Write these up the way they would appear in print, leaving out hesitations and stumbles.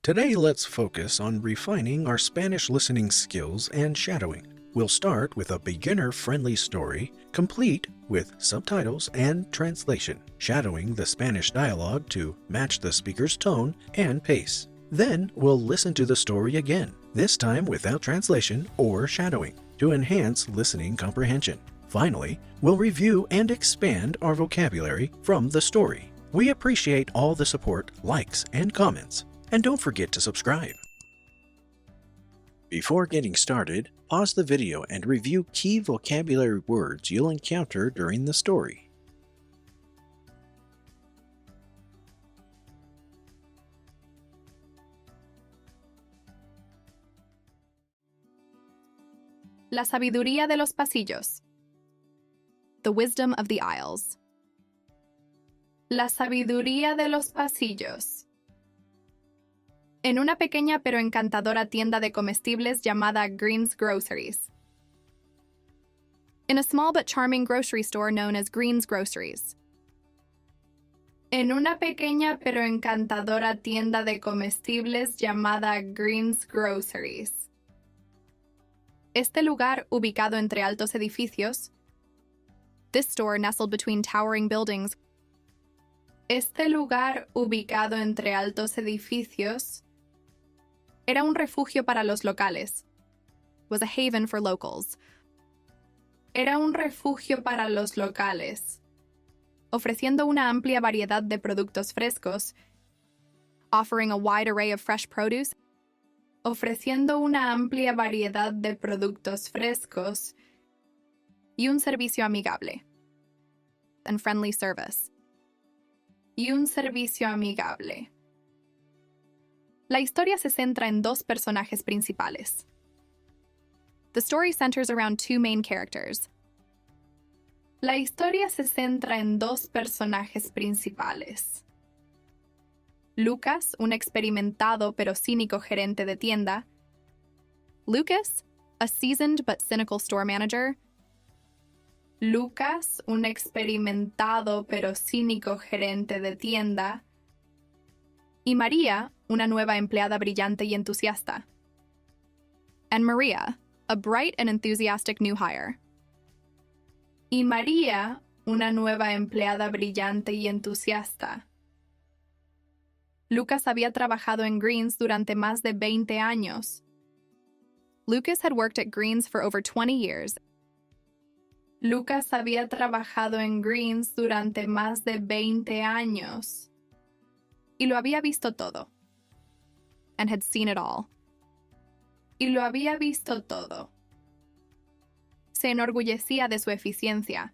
Today, let's focus on refining our Spanish listening skills and shadowing. We'll start with a beginner-friendly story, complete with subtitles and translation, shadowing the Spanish dialogue to match the speaker's tone and pace. Then, we'll listen to the story again, this time without translation or shadowing, to enhance listening comprehension. Finally, we'll review and expand our vocabulary from the story. We appreciate all the support, likes, and comments. And don't forget to subscribe. Before getting started, pause the video and review key vocabulary words you'll encounter during the story. La sabiduría de los pasillos. The wisdom of the aisles. La sabiduría de los pasillos. En una pequeña pero encantadora tienda de comestibles llamada Green's Groceries. In a small but charming grocery store known as Green's Groceries. En una pequeña pero encantadora tienda de comestibles llamada Green's Groceries. Este lugar, ubicado entre altos edificios. This store nestled between towering buildings. Este lugar, ubicado entre altos edificios, era un refugio para los locales. Was a haven for locals. Era un refugio para los locales. Ofreciendo una amplia variedad de productos frescos. Offering a wide array of fresh produce. Ofreciendo una amplia variedad de productos frescos. Y un servicio amigable. And friendly service. Y un servicio amigable. La historia se centra en dos personajes principales. The story centers around two main characters. La historia se centra en dos personajes principales. Lucas, un experimentado pero cínico gerente de tienda. Lucas, a seasoned but cynical store manager. Lucas, un experimentado pero cínico gerente de tienda. Y María, una nueva empleada brillante y entusiasta. And Maria, a bright and enthusiastic new hire. Y María, una nueva empleada brillante y entusiasta. Lucas había trabajado en Green's durante más de 20 años. Lucas had worked at Green's for over 20 years. Lucas había trabajado en Green's durante más de 20 años. Y lo había visto todo. And had seen it all. Y lo había visto todo. Se enorgullecía de su eficiencia.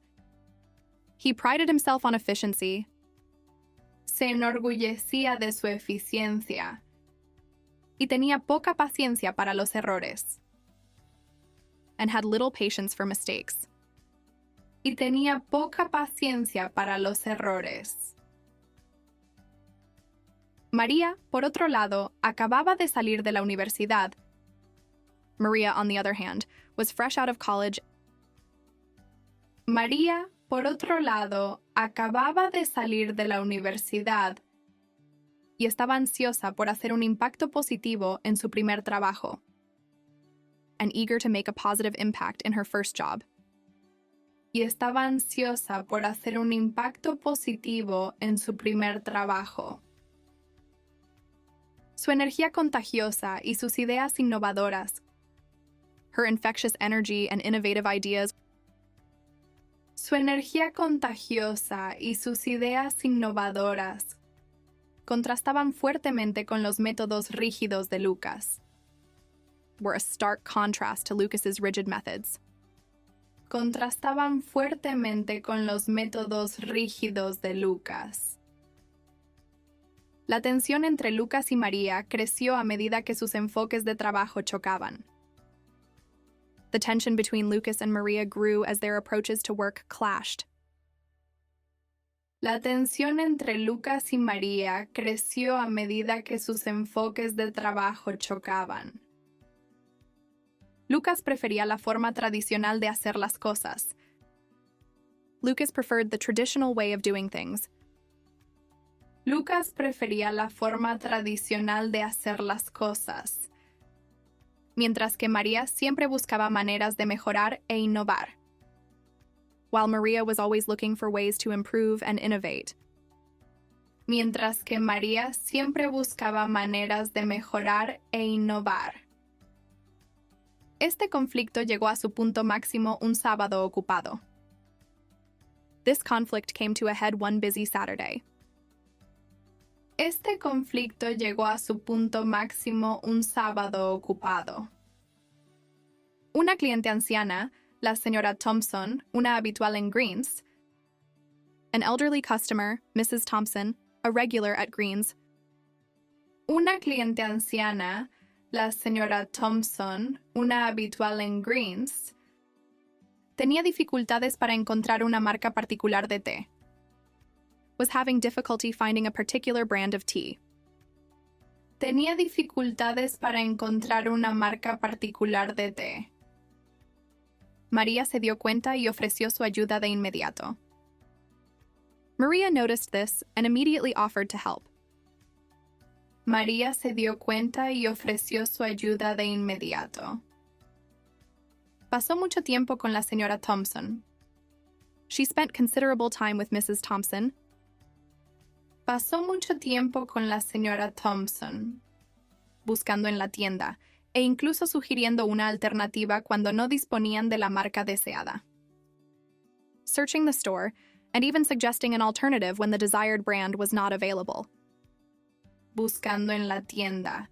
He prided himself on efficiency. Se enorgullecía de su eficiencia. Y tenía poca paciencia para los errores. And had little patience for mistakes. Y tenía poca paciencia para los errores. María, por otro lado, acababa de salir de la universidad. Maria, on the other hand, was fresh out of college. María, por otro lado, acababa de salir de la universidad y estaba ansiosa por hacer un impacto positivo en su primer trabajo. And eager to make a positive impact in her first job. Y estaba ansiosa por hacer un impacto positivo en su primer trabajo. Su energía contagiosa y sus ideas innovadoras. Her infectious energy and innovative ideas. Su energía contagiosa y sus ideas innovadoras contrastaban fuertemente con los métodos rígidos de Lucas. Were a stark contrast to Lucas's rigid methods. Contrastaban fuertemente con los métodos rígidos de Lucas. La tensión entre Lucas y María creció a medida que sus enfoques de trabajo chocaban. The tension between Lucas and Maria grew as their approaches to work clashed. La tensión entre Lucas y María creció a medida que sus enfoques de trabajo chocaban. Lucas prefería la forma tradicional de hacer las cosas. Lucas preferred the traditional way of doing things. Lucas prefería la forma tradicional de hacer las cosas, mientras que María siempre buscaba maneras de mejorar e innovar. While Maria was always looking for ways to improve and innovate. Mientras que María siempre buscaba maneras de mejorar e innovar. Este conflicto llegó a su punto máximo un sábado ocupado. This conflict came to a head one busy Saturday. Este conflicto llegó a su punto máximo un sábado ocupado. Una cliente anciana, la señora Thompson, una habitual en Greens, an elderly customer, Mrs. Thompson, a regular at Greens. Una cliente anciana, la señora Thompson, una habitual en Greens, tenía dificultades para encontrar una marca particular de té. Was having difficulty finding a particular brand of tea. Tenía dificultades para encontrar una marca particular de té. María se dio cuenta y ofreció su ayuda de inmediato. Maria noticed this and immediately offered to help. María se dio cuenta y ofreció su ayuda de inmediato. Pasó mucho tiempo con la señora Thompson. She spent considerable time with Mrs. Thompson. Pasó mucho tiempo con la señora Thompson, buscando en la tienda, e incluso sugiriendo una alternativa cuando no disponían de la marca deseada. Searching the store, and even suggesting an alternative when the desired brand was not available. Buscando en la tienda,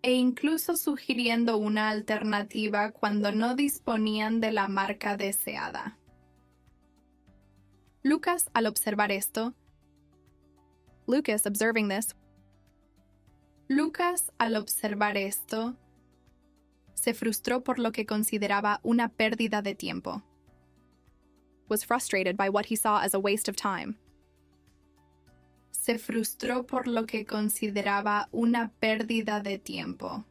e incluso sugiriendo una alternativa cuando no disponían de la marca deseada. Lucas, al observar esto, Lucas, observing this, Lucas, al observar esto, se frustró por lo que consideraba una pérdida de tiempo. Was frustrated by what he saw as a waste of time. Se frustró por lo que consideraba una pérdida de tiempo.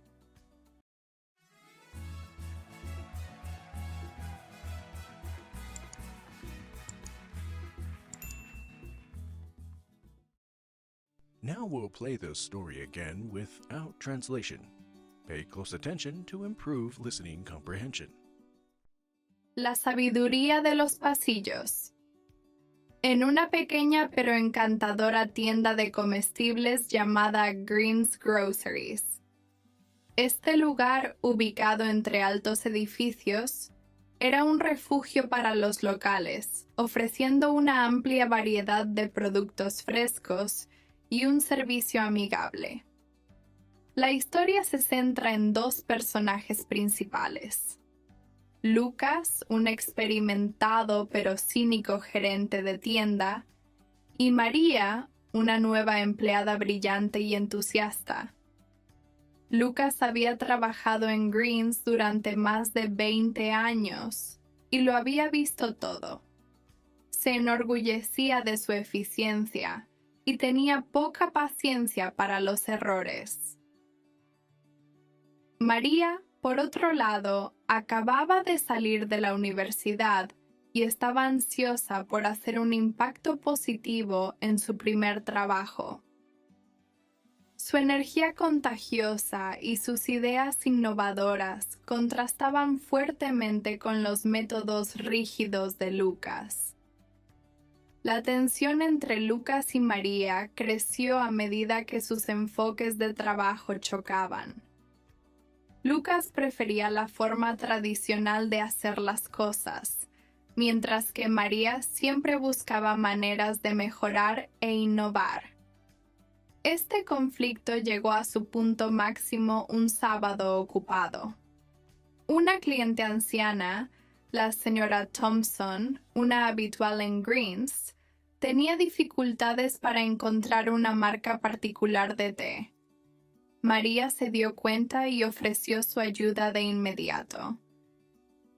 Now we'll play the story again without translation. Pay close attention to improve listening comprehension. La sabiduría de los pasillos. En una pequeña pero encantadora tienda de comestibles llamada Green's Groceries. Este lugar, ubicado entre altos edificios, era un refugio para los locales, ofreciendo una amplia variedad de productos frescos y un servicio amigable. La historia se centra en dos personajes principales. Lucas, un experimentado pero cínico gerente de tienda, y María, una nueva empleada brillante y entusiasta. Lucas había trabajado en Greens durante más de 20 años y lo había visto todo. Se enorgullecía de su eficiencia y tenía poca paciencia para los errores. María, por otro lado, acababa de salir de la universidad y estaba ansiosa por hacer un impacto positivo en su primer trabajo. Su energía contagiosa y sus ideas innovadoras contrastaban fuertemente con los métodos rígidos de Lucas. La tensión entre Lucas y María creció a medida que sus enfoques de trabajo chocaban. Lucas prefería la forma tradicional de hacer las cosas, mientras que María siempre buscaba maneras de mejorar e innovar. Este conflicto llegó a su punto máximo un sábado ocupado. Una cliente anciana, la señora Thompson, una habitual en Greens, tenía dificultades para encontrar una marca particular de té. María se dio cuenta y ofreció su ayuda de inmediato.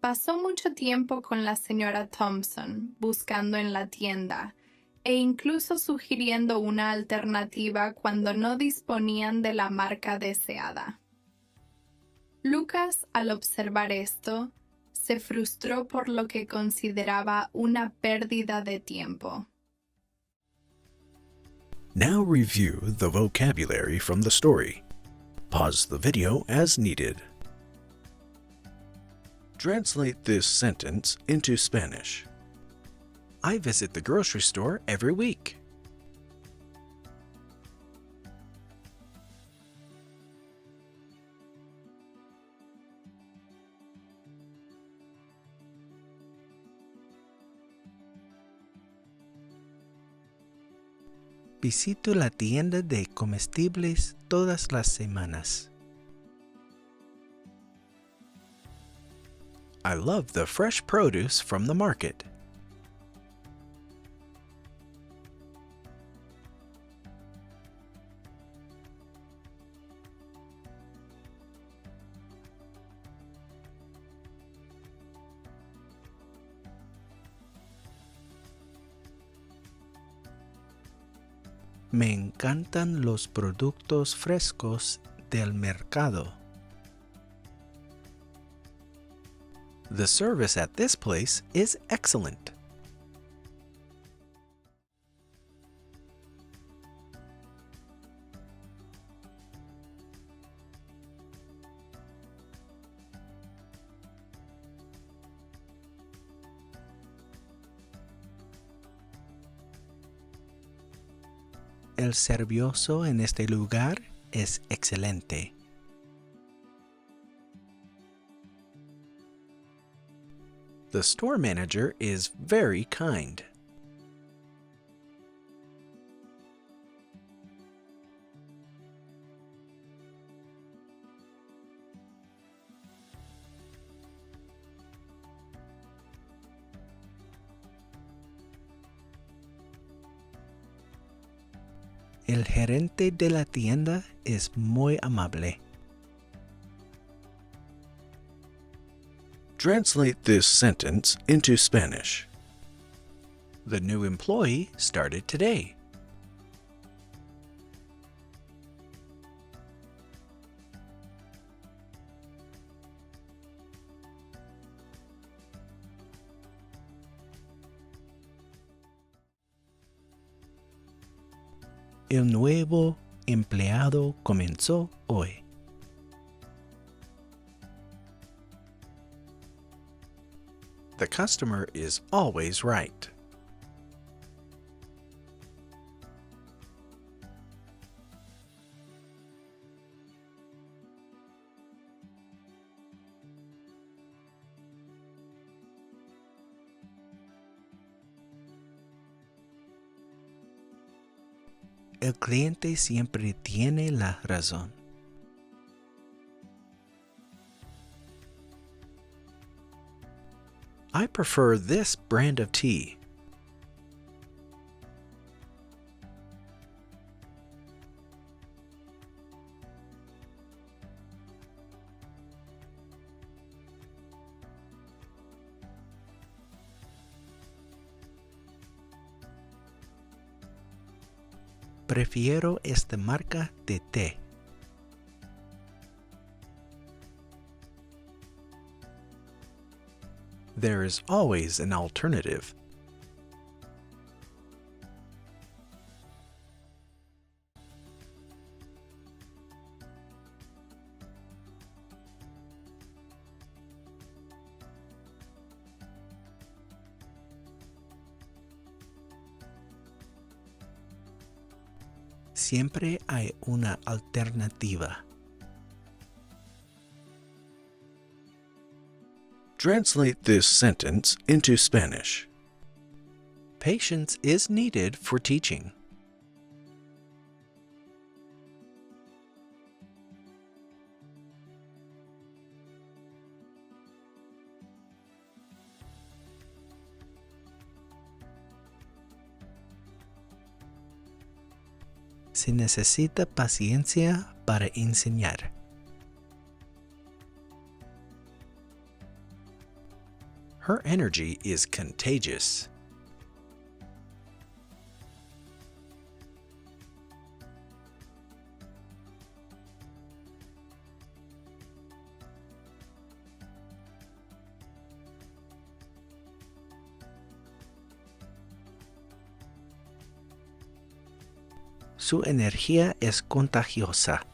Pasó mucho tiempo con la señora Thompson, buscando en la tienda, e incluso sugiriendo una alternativa cuando no disponían de la marca deseada. Lucas, al observar esto, se frustró por lo que consideraba una pérdida de tiempo. Now review the vocabulary from the story. Pause the video as needed. Translate this sentence into Spanish. I visit the grocery store every week. Visito la tienda de comestibles todas las semanas. I love the fresh produce from the market. Me encantan los productos frescos del mercado. The service at this place is excellent. El servicio en este lugar es excelente. The store manager is very kind. El gerente de la tienda es muy amable. Translate this sentence into Spanish. The new employee started today. El nuevo empleado comenzó hoy. The customer is always right. El cliente siempre tiene la razón. I prefer this brand of tea. Prefiero esta marca de té. There is always an alternative. Siempre hay una alternativa. Translate this sentence into Spanish. Patience is needed for teaching. Se necesita paciencia para enseñar. Her energy is contagious. Su energía es contagiosa.